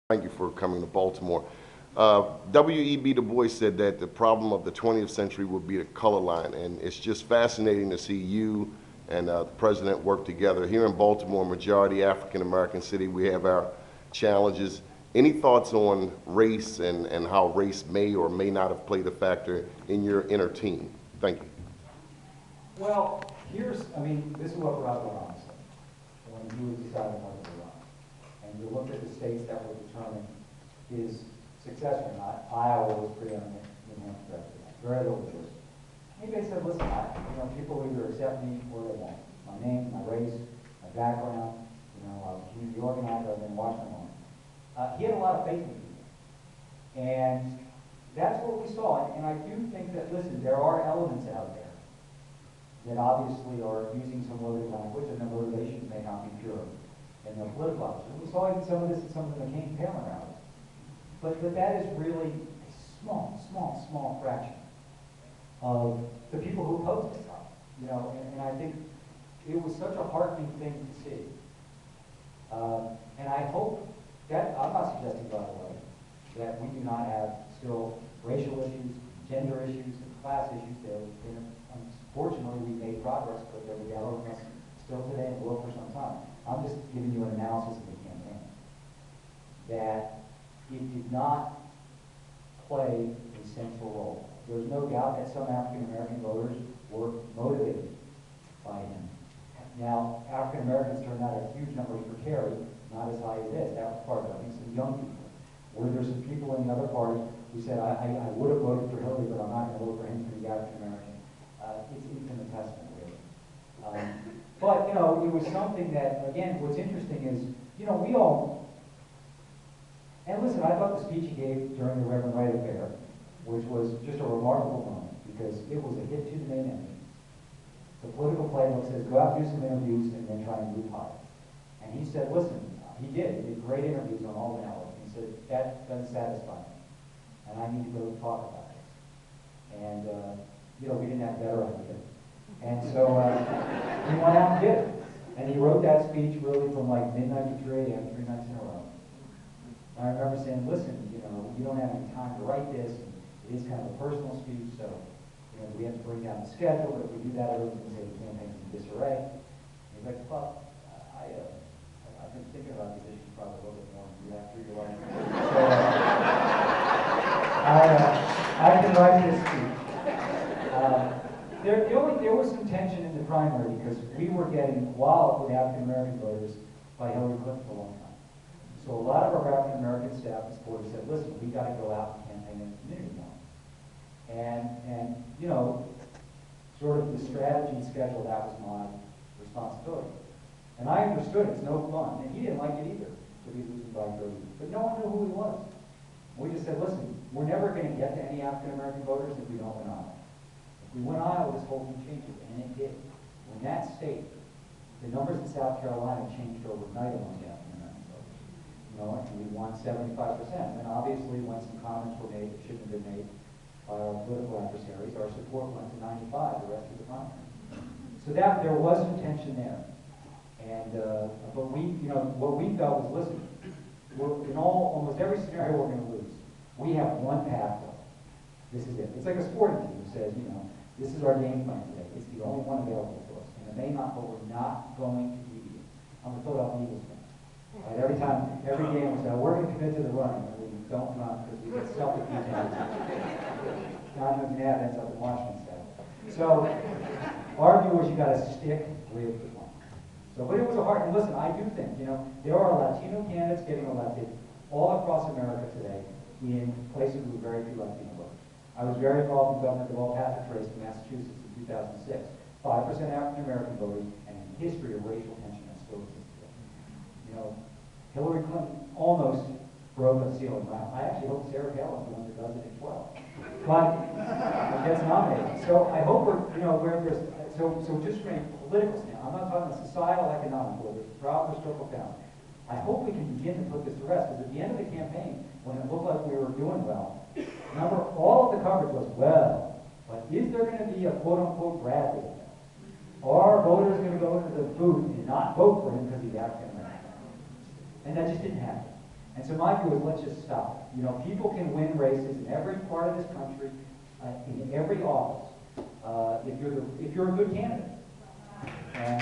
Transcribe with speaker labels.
Speaker 1: Thank you for coming to Baltimore. W.E.B. Du Bois said that the problem of the 20th century would be the color line, and it's just fascinating to see you and the president work together. Here in Baltimore, majority African-American city, we have our challenges. Any thoughts on race and how race may or may not have played a factor in your inner team? Thank you.
Speaker 2: Well, this is what brought it on. When he was deciding what to run. And you look at the states that would determine his successor or not. Iowa was preeminent in him for that. Very little choice. He basically said, listen, people either accept me or they won't. My name, my race, my background, I was a community organizer, I've been Washington on. He had a lot of faith in people. And that's what we saw. And I do think that, listen, there are elements out there that obviously are using some loaded language, and their motivations may not be pure in their political option. We saw even some of this in some of the McCain-Palin rallies. But that is really a small fraction of the people who opposed it. And I think it was such a heartening thing to see. And I hope that, I'm not suggesting, by the way, that we do not have still racial issues, gender issues, and class issues. Unfortunately, we made progress, but there we are still today and will for some time. I'm just giving you an analysis of the campaign. That it did not play a central role. There's no doubt that some African American voters were motivated by him. Now, African Americans turned out a huge numbers for Kerry, not as high as this. That was part of it. I think some young people. Where there's some people in the other party who said, I would have voted for Hillary, but I'm not going to vote for him because he's African American. It's infinitesimal, really. But, it was something that, again, what's interesting is, we all, and listen, I thought the speech he gave during the Reverend Wright affair, which was just a remarkable moment, because it was a hit to the main enemy. The political playbook says, go out, do some interviews, and then try and move high. And he said, listen, he did great interviews on all the networks. He said, that doesn't satisfy me, and I need to go talk about this. And, we didn't have a better idea. And so he went out and did it. And he wrote that speech really from like midnight to 3 a.m., 3 nights in a row. And I remember saying, listen, you don't have any time to write this. And it is kind of a personal speech, so we have to bring down the schedule. But if we do that, everyone's going to say the campaign's in disarray. And he's like, well, I've been thinking about these issues probably a little bit more than you have through your life. So I can write this speech. There was some tension in the primary because we were getting walloped with African American voters by Hillary Clinton for a long time. So a lot of our African American staff and supporters said, listen, we got to go out and campaign in the community now. And sort of the strategy and schedule, that was my responsibility. And I understood it's no fun, and he didn't like it either to be losing by 30. But no one knew who he was. We just said, listen, we're never going to get to any African American voters if we don't win Iowa. We went Iowa, this whole thing changes, and it did. In that state, the numbers in South Carolina changed overnight among the African American voters. And we won 75%. And obviously, when some comments were made that shouldn't have been made by our political adversaries, our support went to 95, the rest of the primary. So that there was some tension there. And but what we felt was, listen, in almost every scenario we're going to lose. We have one path though. This is it. It's like a sporting team who says, this is our game plan today. It's the only one available to us. And it may not, but we're not going to deviate. I'm a Philadelphia Eagles fan. Right? Every game we say, we're going to commit to the running, and we don't run because we get stuck with these guys. John McNabb ends up in Washington State. So our view was you got to stick with the plan. So, but it was a hard, and listen, I do think, there are Latino candidates getting elected all across America today in places with very few Latino voters. I was very involved in Governor Deval Patrick's race in Massachusetts in 2006. 5% African American voters and a history of racial tension that still exists today. Hillary Clinton almost broke a ceiling. I actually hope Sarah Palin is the one that does it as well. But gets nominated. So I hope where there's so just from a political standpoint, I'm not talking societal, economic, where there's problems trickle down. I hope we can begin to put this to rest, because at the end of the campaign, when it looked like we were doing well, remember, all of the coverage was, well, but is there going to be a quote-unquote Bradley effect? Are voters going to go into the booth and not vote for him because he's African American? And that just didn't happen. And so my view is let's just stop. You know, people can win races in every part of this country, in every office, if you're a good candidate. And